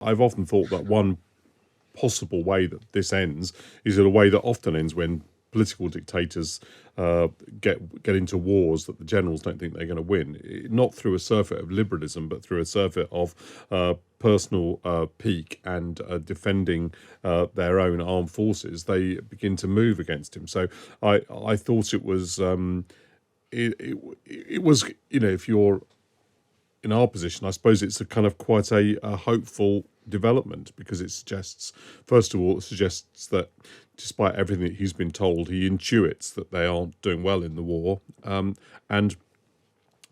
I've often thought that one possible way that this ends is in a way that often ends when political dictators get into wars that the generals don't think they're going to win, not through a surfeit of liberalism, but through a surfeit of personal pique and defending their own armed forces. They begin to move against him. So I thought it was it was, if you're in our position, I suppose it's a kind of quite a hopeful development, because it suggests, first of all, that despite everything that he's been told, he intuits that they aren't doing well in the war, and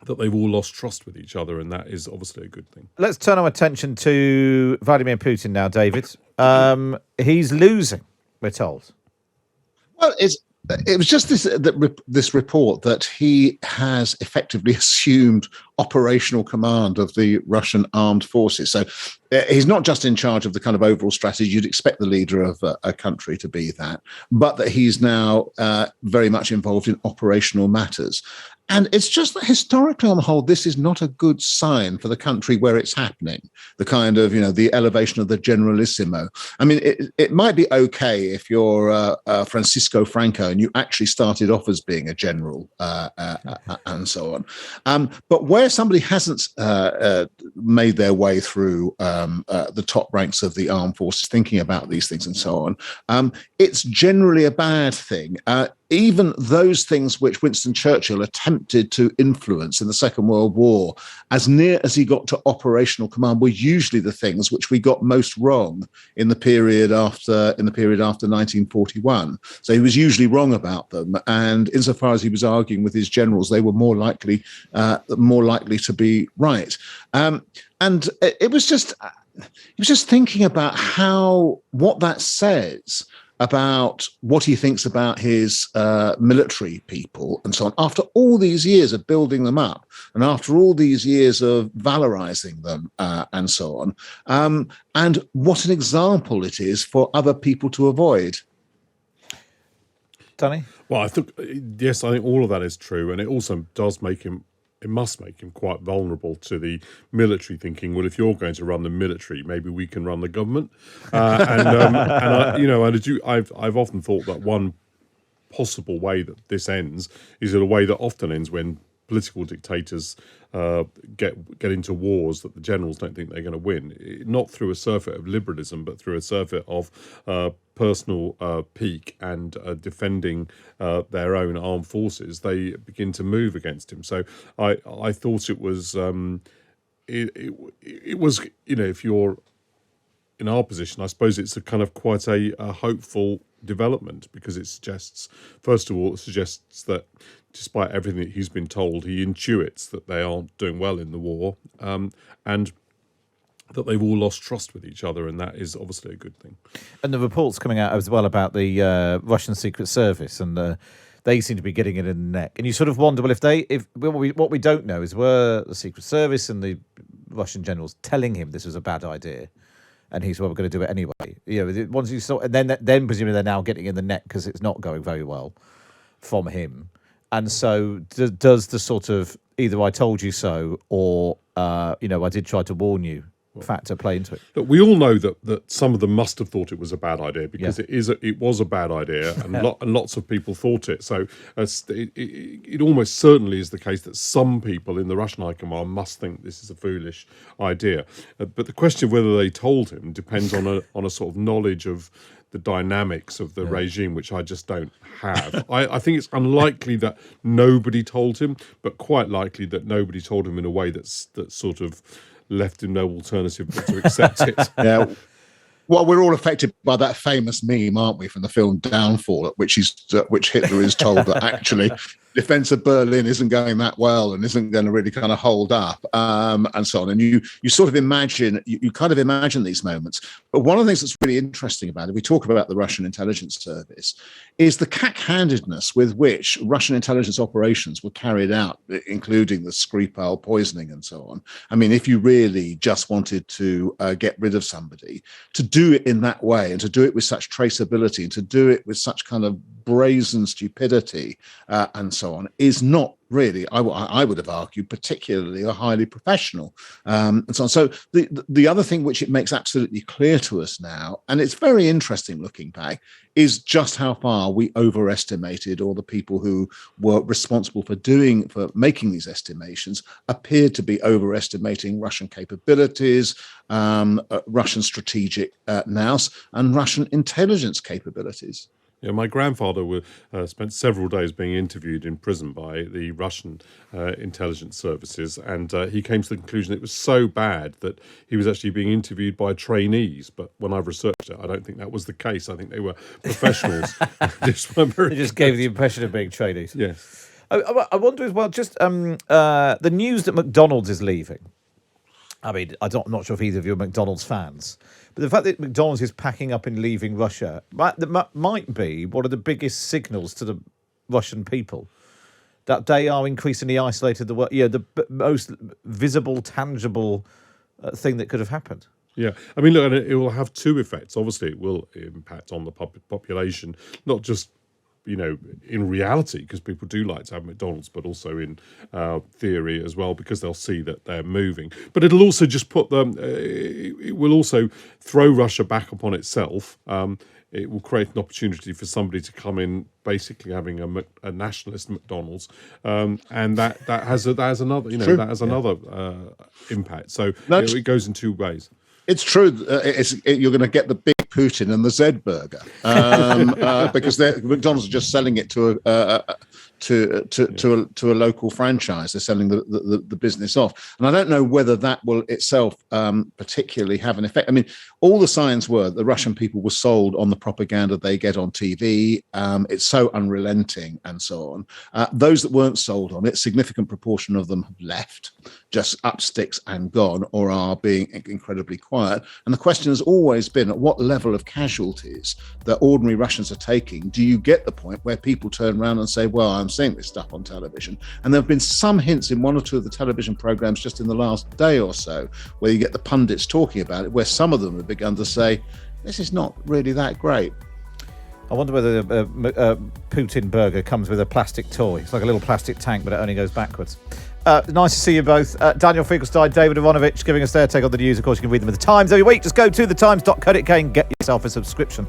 that they've all lost trust with each other, and that is obviously a good thing. Let's turn our attention to Vladimir Putin now, David. He's losing, we're told. Well, it was just this report that he has effectively assumed operational command of the Russian armed forces. So he's not just in charge of the kind of overall strategy. You'd expect the leader of a country to be that, but that he's now very much involved in operational matters. And it's just that historically, on the whole, this is not a good sign for the country where it's happening, the kind of, the elevation of the generalissimo. I mean, it might be okay if you're Francisco Franco and you actually started off as being a general and so on. But where somebody hasn't made their way through the top ranks of the armed forces, thinking about these things and so on, it's generally a bad thing. Even those things which Winston Churchill attempted to influence in the Second World War, as near as he got to operational command, were usually the things which we got most wrong in the period after 1941. So he was usually wrong about them, and insofar as he was arguing with his generals, they were more likely to be right. And it was just thinking about what that says about what he thinks about his military people and so on, after all these years of building them up and after all these years of valorizing them and so on, and what an example it is for other people to avoid. Danny? Well, I think all of that is true, and it also must make him quite vulnerable to the military thinking, well, if you're going to run the military, maybe we can run the government. I've often thought that one possible way that this ends is in a way that often ends when political dictators get into wars that the generals don't think they're going to win, not through a surfeit of liberalism, but through a surfeit of personal pique and defending their own armed forces. They begin to move against him. So I thought it was if you're in our position, I suppose it's a kind of quite a hopeful development, because it suggests, first of all, that despite everything that he's been told, he intuits that they aren't doing well in the war, and that they've all lost trust with each other, and that is obviously a good thing. And the reports coming out as well about the Russian Secret Service, and they seem to be getting it in the neck. And you sort of wonder, well, what we don't know is, were the Secret Service and the Russian generals telling him this was a bad idea? And he's, well, we're going to do it anyway. Once you saw, and then presumably they're now getting in the neck because it's not going very well from him. And so does the sort of either I told you so or, I did try to warn you factor play into it? Look, we all know that some of them must have thought it was a bad idea, because it was a bad idea, and lots of people thought it. So it almost certainly is the case that some people in the Russian High Command must think this is a foolish idea. But the question of whether they told him depends on a sort of knowledge of the dynamics of the regime, which I just don't have. I think it's unlikely that nobody told him, but quite likely that nobody told him in a way that sort of left him no alternative but to accept it. Yeah. Well, we're all affected by that famous meme, aren't we, from the film Downfall, which Hitler is told that actually defense of Berlin isn't going that well and isn't going to really kind of hold up, and so on. And you sort of imagine, you kind of imagine these moments. But one of the things that's really interesting about it, we talk about the Russian intelligence service, is the cack-handedness with which Russian intelligence operations were carried out, including the Skripal poisoning and so on. I mean, if you really just wanted to get rid of somebody, to do it in that way and to do it with such traceability and to do it with such kind of brazen stupidity and so so on is not really, I would have argued, particularly or highly professional, and so on. So the other thing which it makes absolutely clear to us now, and it's very interesting looking back, is just how far we overestimated, or the people who were responsible for making these estimations appeared to be overestimating Russian capabilities, Russian strategic nous, and Russian intelligence capabilities. Yeah, my grandfather spent several days being interviewed in prison by the Russian intelligence services, and he came to the conclusion it was so bad that he was actually being interviewed by trainees. But when I've researched it, I don't think that was the case. I think they were professionals. They just gave the impression of being trainees. Yes. I wonder as well, just the news that McDonald's is leaving. I mean, I'm not sure if either of you are McDonald's fans, but the fact that McDonald's is packing up and leaving Russia might be one of the biggest signals to the Russian people that they are increasingly isolated. The most visible, tangible thing that could have happened. Yeah, I mean, look, it will have two effects. Obviously, it will impact on the population, not just in reality, because people do like to have McDonald's, but also in theory as well, because they'll see that they're moving. But it'll also just put them, it will also throw Russia back upon itself. It will create an opportunity for somebody to come in, basically having a nationalist McDonald's, and that has another, impact. So it goes in two ways. It's true. You're going to get the big Putin and the Z burger because McDonald's are just selling it to a local franchise. They're selling the business off, and I don't know whether that will itself particularly have an effect. I mean, all the signs were the Russian people were sold on the propaganda they get on TV. It's so unrelenting and so on. Those that weren't sold on it, significant proportion of them have left, just up sticks and gone, or are being incredibly quiet. And the question has always been, at what level of casualties that ordinary Russians are taking do you get the point where people turn around and say, well, I'm seeing this stuff on television? And there have been some hints in one or two of the television programs just in the last day or so where you get the pundits talking about it, where some of them have begun to say, this is not really that great. I wonder whether the Putin burger comes with a plastic toy. It's like a little plastic tank, but it only goes backwards. Nice to see you both. Daniel Finkelstein, David Ivanovich, giving us their take on the news. Of course, you can read them at The Times every week. Just go to thetimes.co.uk and get yourself a subscription.